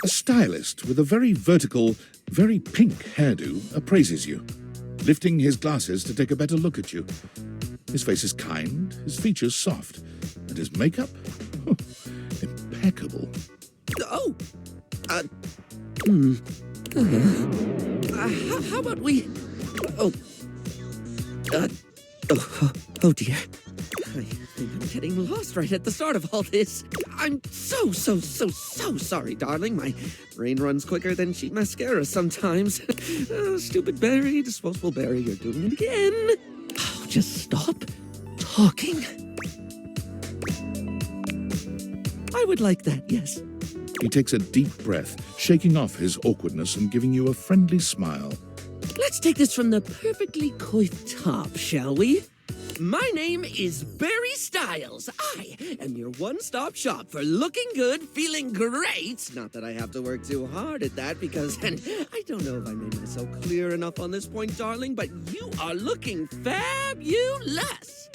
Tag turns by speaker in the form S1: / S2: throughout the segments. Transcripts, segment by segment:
S1: A stylist with a very vertical, very pink hairdo appraises you, lifting his glasses to take a better look at you. His face is kind, his features soft, and his makeup? Oh, impeccable.
S2: Oh! How about we... Oh. Oh dear. I think I'm getting lost right at the start of all this. I'm so sorry, darling. My brain runs quicker than cheap mascara sometimes. Stupid Barry, disposable Barry, you're doing it again. Oh, just stop talking. I would like that, yes.
S1: He takes a deep breath, shaking off his awkwardness and giving you a friendly smile.
S2: Let's take this from the perfectly coiffed top, shall we? My name is Barry Styles. I am your one-stop shop for looking good, feeling great. Not that I have to work too hard at that because, and I don't know if I made myself clear enough on this point, darling, but you are looking fabulous.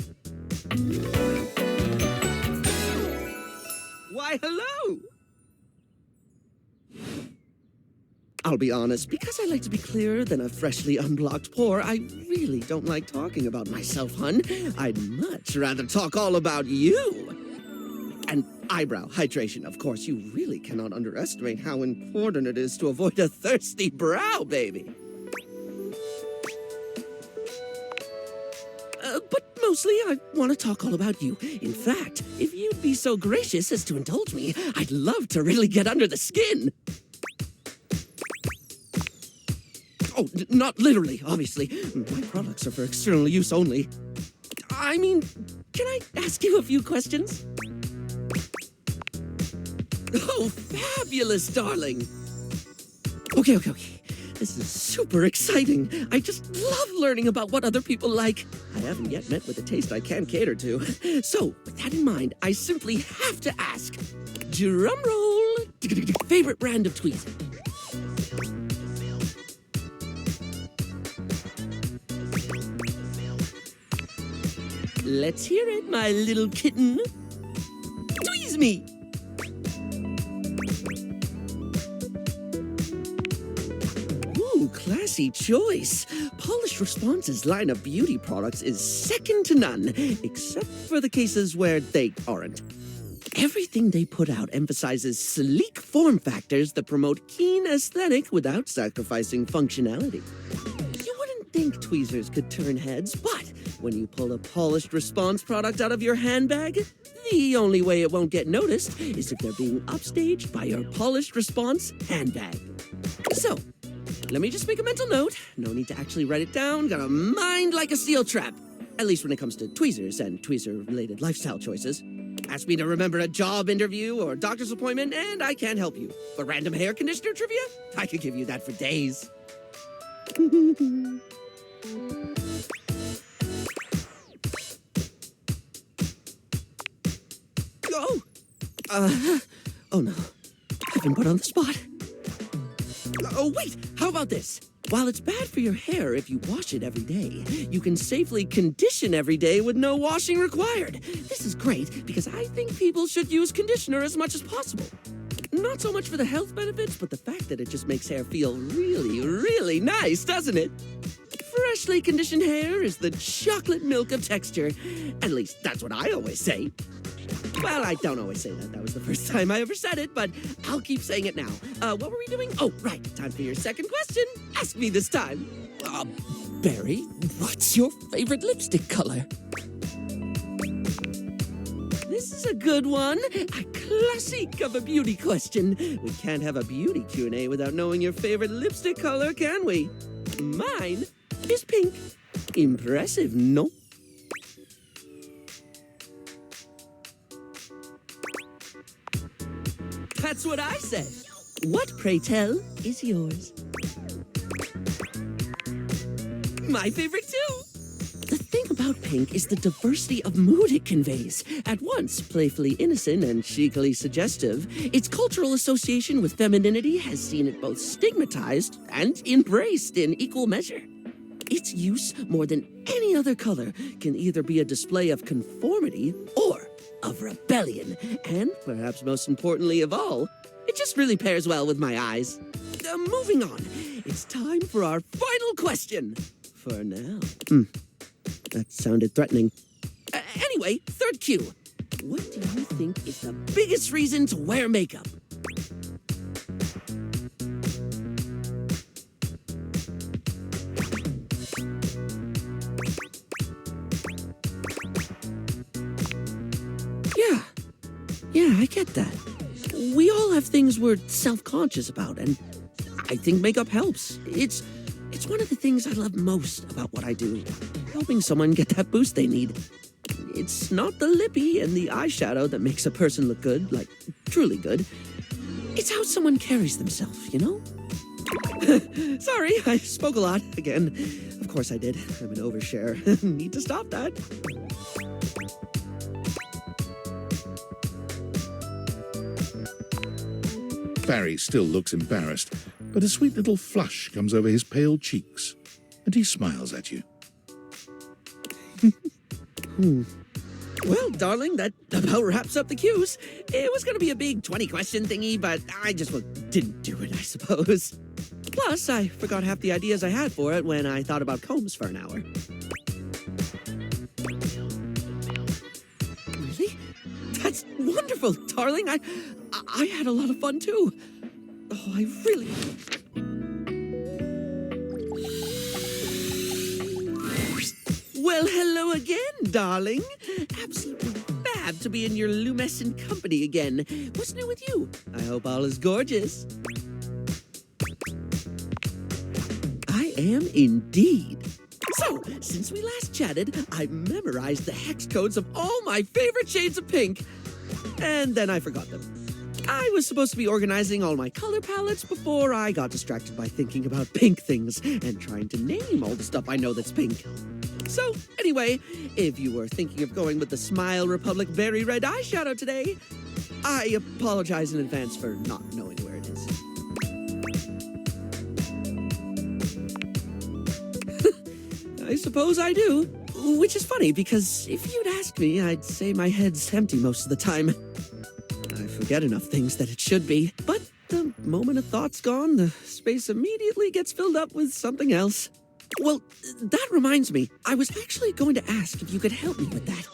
S2: Why, hello. I'll be honest, because I like to be clearer than a freshly unblocked pore, I really don't like talking about myself, hun. I'd much rather talk all about you. And eyebrow hydration, of course. You really cannot underestimate how important it is to avoid a thirsty brow, baby. But mostly, I want to talk all about you. In fact, if you'd be so gracious as to indulge me, I'd love to really get under the skin. Oh, not literally, obviously. My products are for external use only. I mean, can I ask you a few questions? Oh, fabulous, darling. Okay. This is super exciting. I just love learning about what other people like. I haven't yet met with a taste I can cater to. So, with that in mind, I simply have to ask. Drum roll. Favorite brand of tweezer? Let's hear it, my little kitten. Tweeze me! Ooh, classy choice. Polished Response's line of beauty products is second to none, except for the cases where they aren't. Everything they put out emphasizes sleek form factors that promote keen aesthetic without sacrificing functionality. You wouldn't think tweezers could turn heads, but when you pull a Polished Response product out of your handbag, the only way it won't get noticed is if they're being upstaged by your Polished Response handbag. So, let me just make a mental note. No need to actually write it down. Got a mind like a steel trap. At least when it comes to tweezers and tweezer-related lifestyle choices. Ask me to remember a job interview or doctor's appointment, and I can't help you. But random hair conditioner trivia? I could give you that for days. Oh no. I've been put on the spot. Oh, wait, how about this? While it's bad for your hair if you wash it every day, you can safely condition every day with no washing required. This is great because I think people should use conditioner as much as possible. Not so much for the health benefits, but the fact that it just makes hair feel really, really nice, doesn't it? Freshly conditioned hair is the chocolate milk of texture. At least that's what I always say. Well, I don't always say that. That was the first time I ever said it, but I'll keep saying it now. What were we doing? Oh, right. Time for your second question. Ask me this time. Barry, what's your favorite lipstick color? This is a good one. A classic of a beauty question. We can't have a beauty Q&A without knowing your favorite lipstick color, can we? Mine is pink. Impressive, no? That's what I said. What, pray tell, is yours? My favorite too. The thing about pink is the diversity of mood it conveys. At once playfully innocent and chicly suggestive, its cultural association with femininity has seen it both stigmatized and embraced in equal measure. Its use, more than any other color, can either be a display of conformity or of rebellion, and perhaps most importantly of all, it It just really pairs well with my eyes. Moving on. It's time for our final question. For now. That sounded threatening. Anyway, third cue. What do you think is the biggest reason to wear makeup? Yeah, I get that. We all have things we're self-conscious about, and I think makeup helps. It's one of the things I love most about what I do, helping someone get that boost they need. It's not the lippy and the eyeshadow that makes a person look good, like truly good. It's how someone carries themselves, you know? Sorry, I spoke a lot again. Of course I did. I'm an overshare. Need to stop that.
S1: Barry still looks embarrassed, but a sweet little flush comes over his pale cheeks, and he smiles at you.
S2: Well, darling, that about wraps up the cues. It was going to be a big 20-question thingy, but I just didn't do it, I suppose. Plus, I forgot half the ideas I had for it when I thought about combs for an hour. Really? That's wonderful, darling. I had a lot of fun, too. Oh, I really... Well, hello again, darling. Absolutely fab to be in your lumescent company again. What's new with you? I hope all is gorgeous. I am indeed. So, since we last chatted, I memorized the hex codes of all my favorite shades of pink. And then I forgot them. I was supposed to be organizing all my color palettes before I got distracted by thinking about pink things and trying to name all the stuff I know that's pink. So, anyway, if you were thinking of going with the Smile Republic Berry Red eyeshadow today, I apologize in advance for not knowing where it is. I suppose I do, which is funny because if you'd asked me, I'd say my head's empty most of the time. I forget enough things that it should be, but the moment a thought's gone, the space immediately gets filled up with something else. Well, that reminds me, I was actually going to ask if you could help me with that.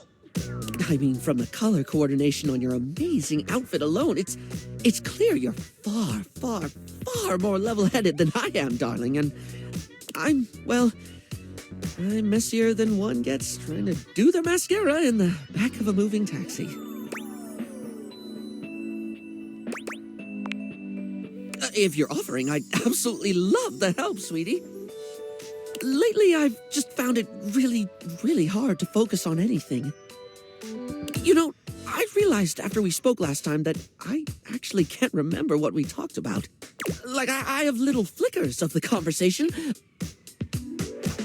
S2: I mean, from the color coordination on your amazing outfit alone, it's clear you're far, far, far more level-headed than I am, darling, and I'm messier than one gets trying to do their mascara in the back of a moving taxi. If you're offering, I'd absolutely love the help, sweetie. Lately, I've just found it really, really hard to focus on anything. You know, I realized after we spoke last time that I actually can't remember what we talked about. Like, I have little flickers of the conversation.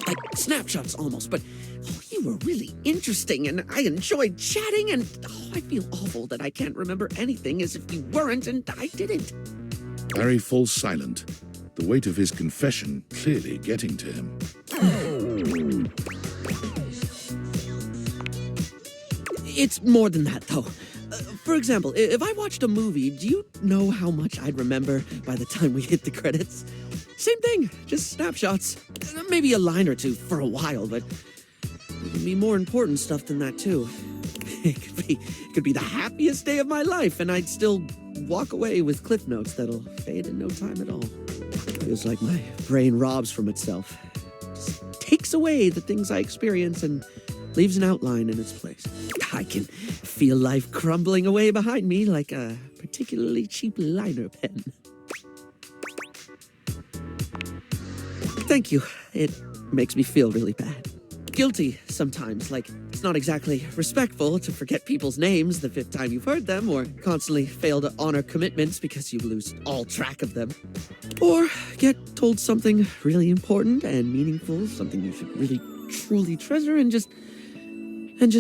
S2: Like snapshots almost, but you were really interesting and I enjoyed chatting and I feel awful that I can't remember anything as if you weren't and I didn't.
S1: Barry falls silent, the weight of his confession clearly getting to him.
S2: It's more than that, though. For example, if I watched a movie, do you know how much I'd remember by the time we hit the credits? Same thing, just snapshots. Maybe a line or two for a while, but it can be more important stuff than that, too. It could be the happiest day of my life, and I'd still walk away with cliff notes that'll fade in no time at all. Feels like my brain robs from itself. Just takes away the things I experience and leaves an outline in its place. I can feel life crumbling away behind me like a particularly cheap liner pen. Thank you. It makes me feel really bad. Guilty sometimes, like it's not exactly respectful to forget people's names the 5th time you've heard them, or constantly fail to honor commitments because you lose all track of them. Or get told something really important and meaningful, something you should really truly treasure and just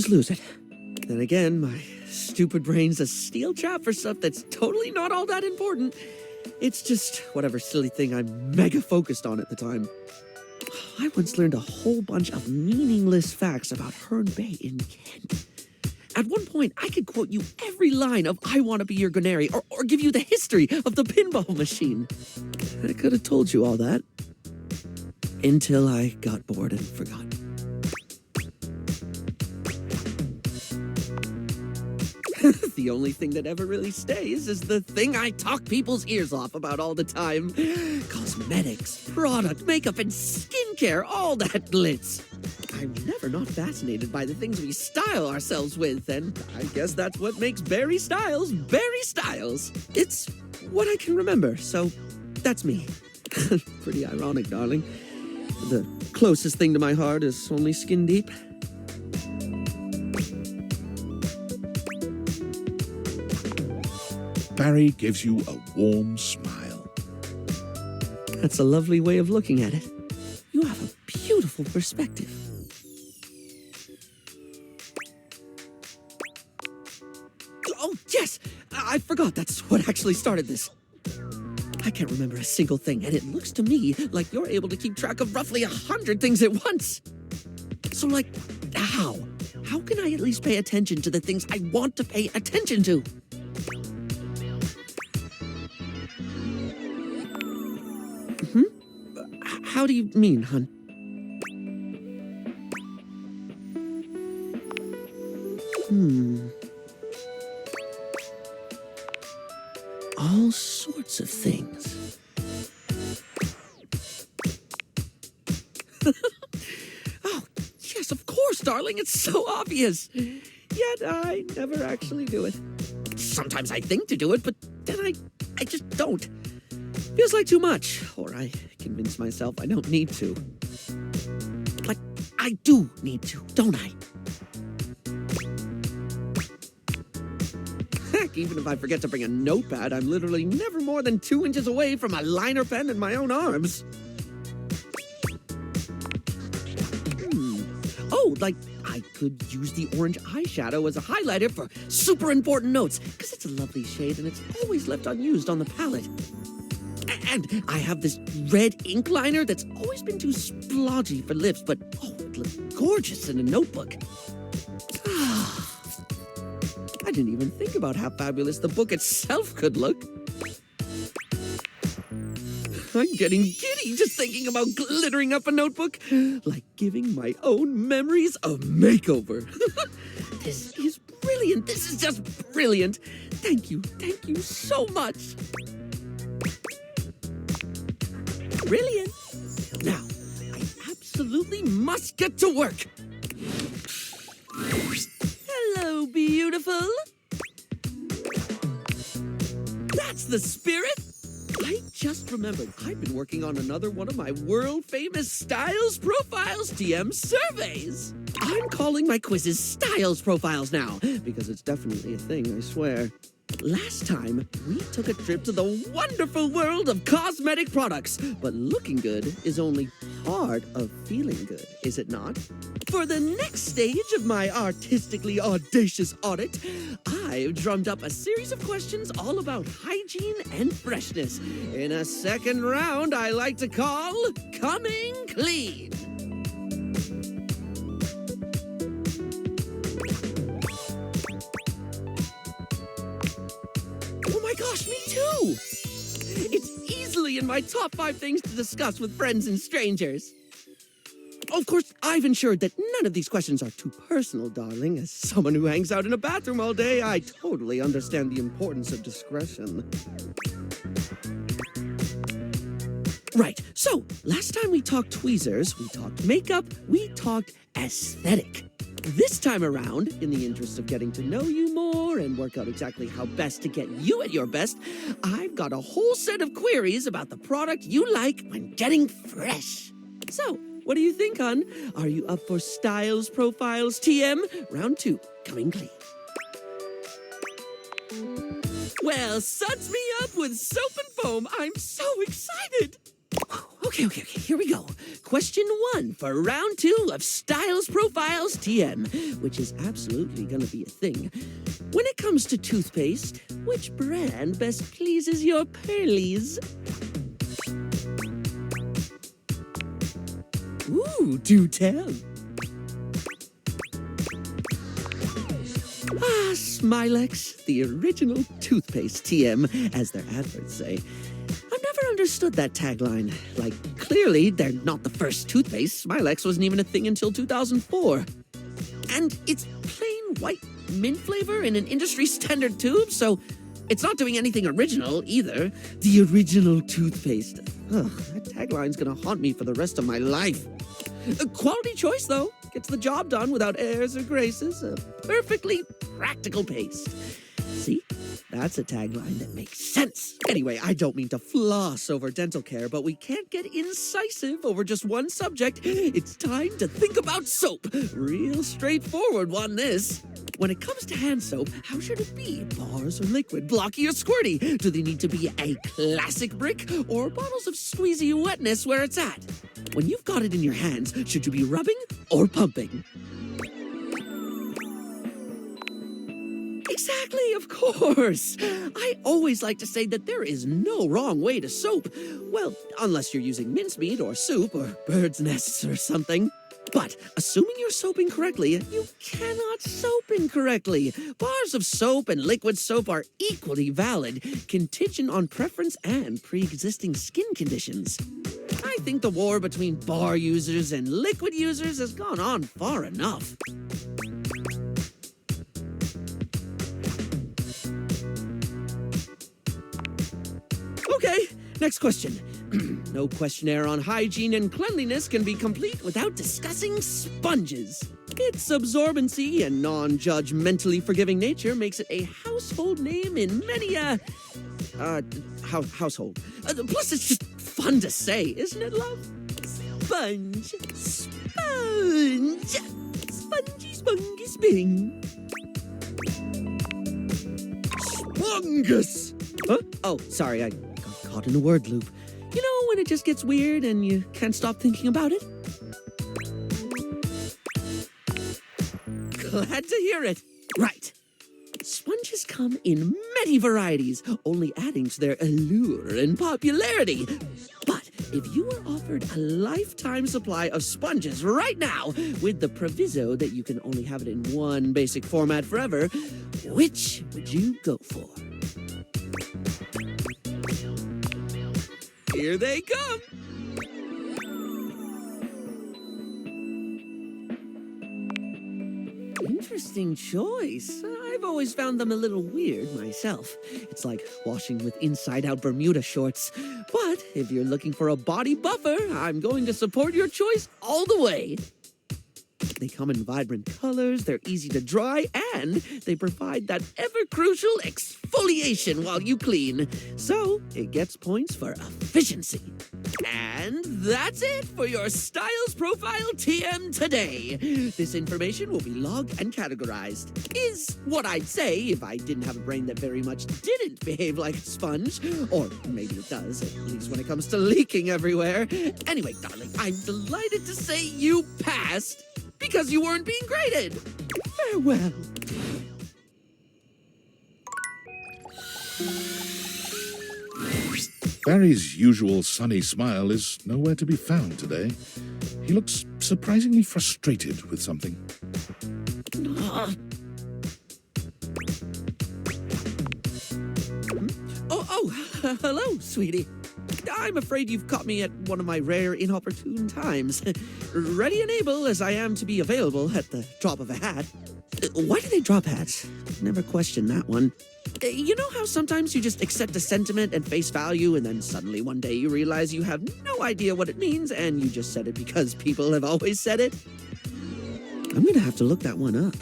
S2: lose it. Then again, my stupid brain's a steel trap for stuff that's totally not all that important. It's just whatever silly thing I'm mega focused on at the time. I once learned a whole bunch of meaningless facts about Herne Bay in Kent. At one point, I could quote you every line of I Want to Be Your Canary or give you the history of the pinball machine. I could have told you all that. Until I got bored and forgot. The only thing that ever really stays is the thing I talk people's ears off about all the time. Cosmetics, product, makeup, and skincare, all that glitz. I'm never not fascinated by the things we style ourselves with, and I guess that's what makes Barry Styles Barry Styles. It's what I can remember, so that's me. Pretty ironic, darling. The closest thing to my heart is only skin deep.
S1: Barry gives you a warm smile.
S2: That's a lovely way of looking at it. You have a beautiful perspective. Oh, yes! I forgot that's what actually started this. I can't remember a single thing, and it looks to me like you're able to keep track of roughly 100 things at once. So, like, how? How can I at least pay attention to the things I want to pay attention to? How do you mean, hun? All sorts of things. Oh, yes, of course, darling. It's so obvious. Yet I never actually do it. Sometimes I think to do it, but then I just don't. Feels like too much, or I convince myself I don't need to. But I do need to, don't I? Heck, even if I forget to bring a notepad, I'm literally never more than 2 inches away from a liner pen in my own arms. Oh, like I could use the orange eyeshadow as a highlighter for super important notes, because it's a lovely shade and it's always left unused on the palette. And I have this red ink liner that's always been too splodgy for lips, but oh, it looks gorgeous in a notebook. I didn't even think about how fabulous the book itself could look. I'm getting giddy just thinking about glittering up a notebook, like giving my own memories a makeover. This is brilliant. This is just brilliant. Thank you so much. Brilliant. Now, I absolutely must get to work. Hello, beautiful. That's the spirit. I just remembered I've been working on another one of my world-famous Styles Profiles TM surveys. I'm calling my quizzes Styles Profiles now, because it's definitely a thing, I swear. Last time, we took a trip to the wonderful world of cosmetic products, but looking good is only part of feeling good, is it not? For the next stage of my artistically audacious audit, I've drummed up a series of questions all about hygiene and freshness in a second round I like to call Coming Clean. Oh my gosh, me too! It's easily in my top 5 things to discuss with friends and strangers. Of course, I've ensured that none of these questions are too personal, darling. As someone who hangs out in a bathroom all day, I totally understand the importance of discretion. Right, so last time we talked tweezers, we talked makeup, we talked aesthetic. This time around, in the interest of getting to know you more and work out exactly how best to get you at your best, I've got a whole set of queries about the product you like when getting fresh. So, what do you think, hon? Are you up for Styles Profiles TM? Round 2, coming clean. Well, suds me up with soap and foam. I'm so excited. Okay, here we go. Question 1 for round 2 of Styles Profiles TM, which is absolutely gonna be a thing. When it comes to toothpaste, which brand best pleases your pearlies? Ooh, do tell. Smilex, the original toothpaste, TM, as their adverts say. I've never understood that tagline. Like, clearly, they're not the first toothpaste. Smilex wasn't even a thing until 2004. And it's plain white mint flavor in an industry standard tube, so it's not doing anything original either. The original toothpaste. Ugh, that tagline's gonna haunt me for the rest of my life. A quality choice, though. Gets the job done without airs or graces. A perfectly practical paste. See? That's a tagline that makes sense. Anyway, I don't mean to floss over dental care, but we can't get incisive over just one subject. It's time to think about soap. Real straightforward one, this. When it comes to hand soap, how should it be? Bars or liquid, blocky or squirty? Do they need to be a classic brick or bottles of squeezy wetness where it's at? When you've got it in your hands, should you be rubbing or pumping? Exactly, of course. I always like to say that there is no wrong way to soap. Well, unless you're using mincemeat or soup or bird's nests or something. But assuming you're soaping correctly, you cannot soap incorrectly. Bars of soap and liquid soap are equally valid, contingent on preference and pre-existing skin conditions. I think the war between bar users and liquid users has gone on far enough. Okay, next question. No questionnaire on hygiene and cleanliness can be complete without discussing sponges. Its absorbency and non-judgmentally forgiving nature makes it a household name in many household. Plus, it's just fun to say, isn't it, love? Sponge, sponge, spongy, spongy, sping. Spongus! Huh? Oh, sorry, I got caught in a word loop. You know when it just gets weird and you can't stop thinking about it? Glad to hear it. Right. Sponges come in many varieties, only adding to their allure and popularity. But if you were offered a lifetime supply of sponges right now, with the proviso that you can only have it in one basic format forever, which would you go for? Here they come! Interesting choice. I've always found them a little weird myself. It's like washing with inside-out Bermuda shorts. But if you're looking for a body buffer, I'm going to support your choice all the way. They come in vibrant colors, they're easy to dry, and they provide that ever-crucial exfoliation while you clean. So, it gets points for efficiency. And that's it for your Styles Profile TM today. This information will be logged and categorized. Is what I'd say if I didn't have a brain that very much didn't behave like a sponge. Or maybe it does, at least when it comes to leaking everywhere. Anyway, darling, I'm delighted to say you passed because you weren't being graded. Farewell.
S1: Barry's usual sunny smile is nowhere to be found today. He looks surprisingly frustrated with something.
S2: Hello, sweetie. I'm afraid you've caught me at one of my rare inopportune times. Ready and able as I am to be available at the drop of a hat. Why do they drop hats? Never questioned that one. You know how sometimes you just accept a sentiment at face value and then suddenly one day you realize you have no idea what it means and you just said it because people have always said it? I'm gonna have to look that one up.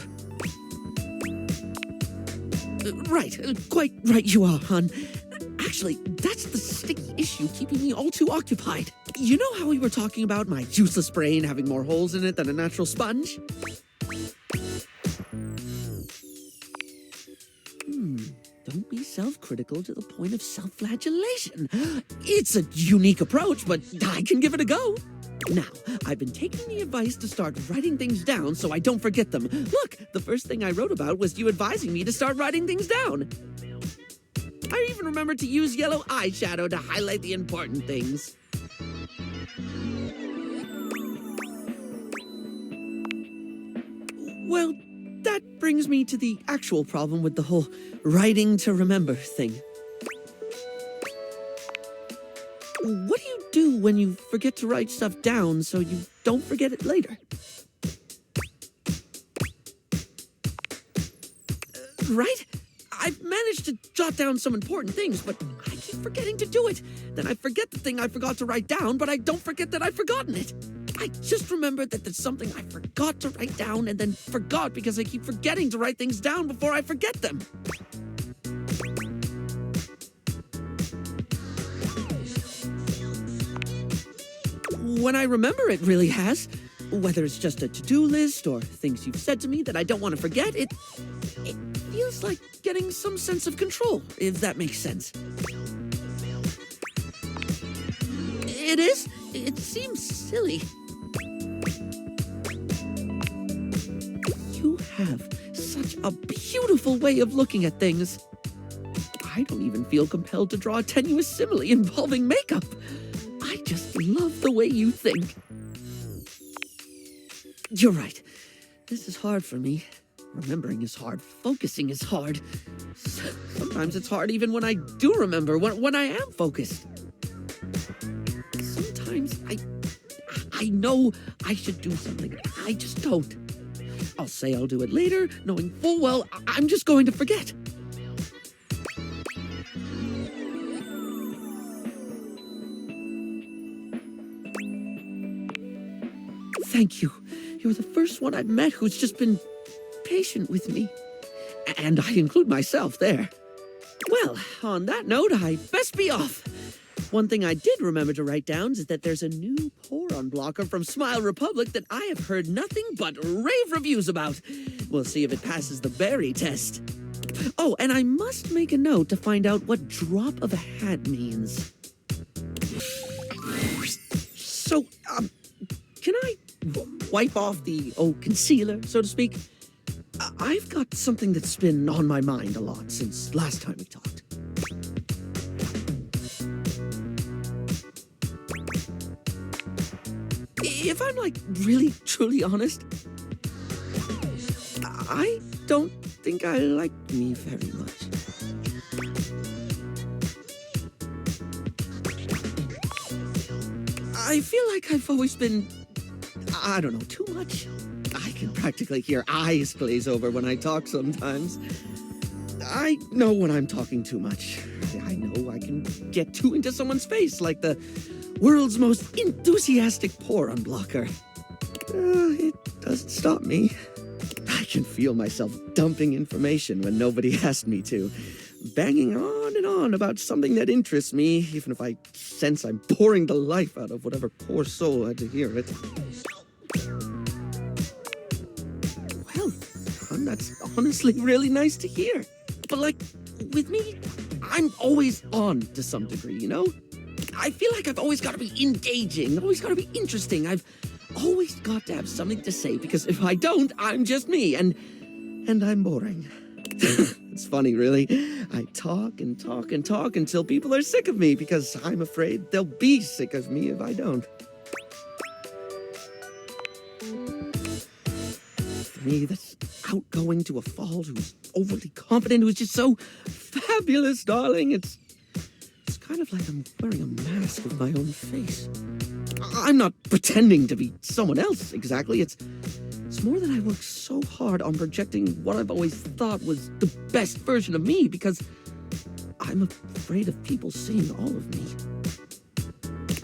S2: Right, quite right you are, hon. Actually, that's the sticky issue keeping me all too occupied. You know how we were talking about my useless brain having more holes in it than a natural sponge? Don't be self-critical to the point of self-flagellation. It's a unique approach, but I can give it a go. Now, I've been taking the advice to start writing things down so I don't forget them. Look, the first thing I wrote about was you advising me to start writing things down. I even remembered to use yellow eyeshadow to highlight the important things. Well, that brings me to the actual problem with the whole writing to remember thing. What do you do when you forget to write stuff down so you don't forget it later? Right? I've managed to jot down some important things, but I keep forgetting to do it. Then I forget the thing I forgot to write down, but I don't forget that I've forgotten it. I just remembered that there's something I forgot to write down and then forgot because I keep forgetting to write things down before I forget them. When I remember, it really has. Whether it's just a to-do list or things you've said to me that I don't want to forget, it feels like getting some sense of control, if that makes sense. It is? It seems silly. You have such a beautiful way of looking at things. I don't even feel compelled to draw a tenuous simile involving makeup. I just love the way you think. You're right. This is hard for me. Remembering is hard. Focusing is hard. Sometimes it's hard even when I do remember, when I am focused. Sometimes I know I should do something. I just don't. I'll say I'll do it later, knowing full well I'm just going to forget. Thank you. You're the first one I've met who's just been patient with me. And I include myself there. Well, on that note, I best be off. One thing I did remember to write down is that there's a new pour unblocker from Smile Republic that I have heard nothing but rave reviews about. We'll see if it passes the berry test. Oh, and I must make a note to find out what drop of a hat means. So, can I wipe off the concealer, so to speak? I've got something that's been on my mind a lot since last time we talked. If I'm really, truly honest, I don't think I like me very much. I feel like I've always been, I don't know, too much. I can practically hear eyes glaze over when I talk sometimes. I know when I'm talking too much. I know I can get too into someone's face, like the world's most enthusiastic pour unblocker. It doesn't stop me. I can feel myself dumping information when nobody asked me to, banging on and on about something that interests me, even if I sense I'm boring the life out of whatever poor soul had to hear it. Well, that's honestly really nice to hear. But with me, I'm always on to some degree, you know? I feel like I've always got to be engaging, always got to be interesting. I've always got to have something to say, because if I don't, I'm just me, and I'm boring. It's funny, really. I talk and talk and talk until people are sick of me, because I'm afraid they'll be sick of me if I don't. For me, that's outgoing to a fault, who's overly confident, who's just so fabulous, darling. It's kind of like I'm wearing a mask of my own face. I'm not pretending to be someone else, exactly. It's more that I work so hard on projecting what I've always thought was the best version of me, because I'm afraid of people seeing all of me.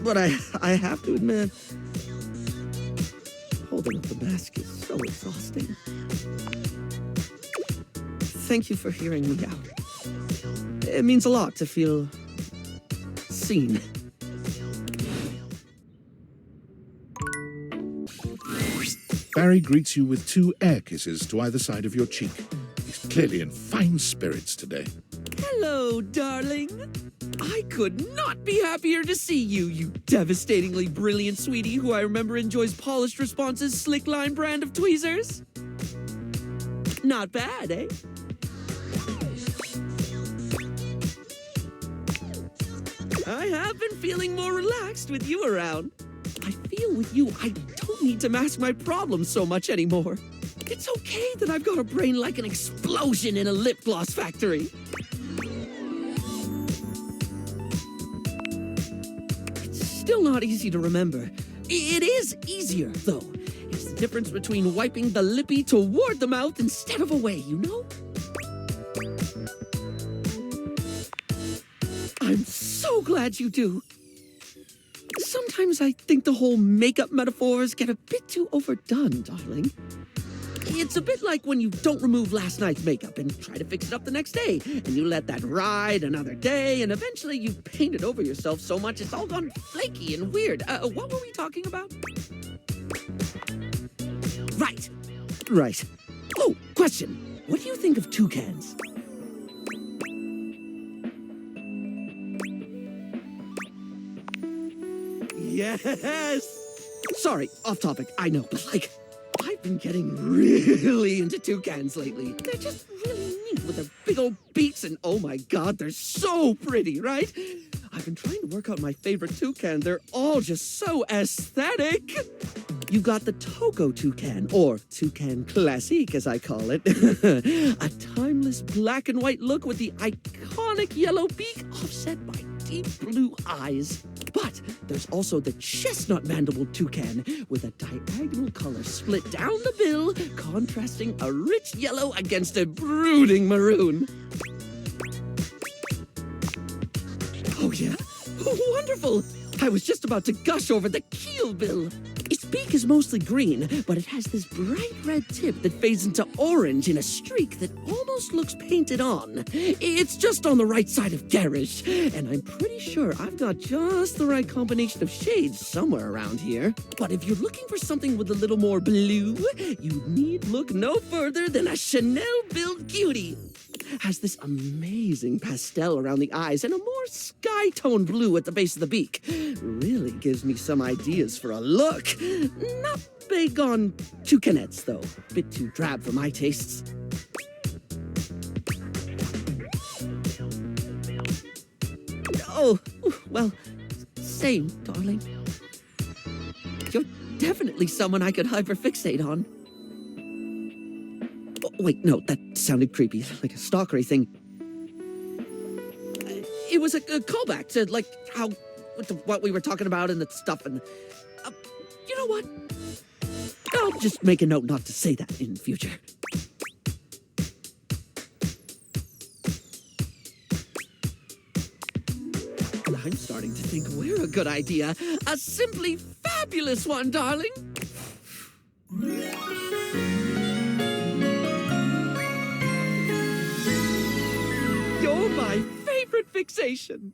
S2: But I have to admit, holding up the mask is so exhausting. Thank you for hearing me out. It means a lot to feel seen.
S1: Barry greets you with 2 air kisses to either side of your cheek. He's clearly in fine spirits today.
S2: Hello, darling. I could not be happier to see you, you devastatingly brilliant sweetie who I remember enjoys Polished Response's Slickline brand of tweezers. Not bad, eh? I have been feeling more relaxed with you around. I feel with you, I don't need to mask my problems so much anymore. It's okay that I've got a brain like an explosion in a lip gloss factory. It's still not easy to remember. It is easier, though. It's the difference between wiping the lippy toward the mouth instead of away, you know? I'm so glad you do. Sometimes I think the whole makeup metaphors get a bit too overdone, darling. It's a bit like when you don't remove last night's makeup and try to fix it up the next day, and you let that ride another day, and eventually you paint it over yourself so much it's all gone flaky and weird. What were we talking about? Right. Oh, question. What do you think of toucans? Yes! Sorry, off topic, I know, but I've been getting really into toucans lately. They're just really neat with their big old beaks, and oh my god, they're so pretty, right? I've been trying to work out my favorite toucan. They're all just so aesthetic. You've got the Togo toucan, or toucan classique as I call it. A timeless black and white look with the iconic yellow beak offset by deep blue eyes. But there's also the chestnut mandibled toucan with a diagonal color split down the bill, contrasting a rich yellow against a brooding maroon. Oh yeah? Wonderful! I was just about to gush over the keel bill. Its beak is mostly green, but it has this bright red tip that fades into orange in a streak that almost looks painted on. It's just on the right side of garish, and I'm pretty sure I've got just the right combination of shades somewhere around here. But if you're looking for something with a little more blue, you need look no further than a Chanel-built cutie. Has this amazing pastel around the eyes and a more sky-toned blue at the base of the beak. Really gives me some ideas for a look. Not big on toucanettes, though. Bit too drab for my tastes. Oh, well, same, darling. You're definitely someone I could hyperfixate on. Oh, wait, no, that sounded creepy, like a stalkery thing. It was a callback to, like, what we were talking about and the stuff, and... you know what? I'll just make a note not to say that in future. I'm starting to think we're a good idea. A simply fabulous one, darling. You're my favorite fixation.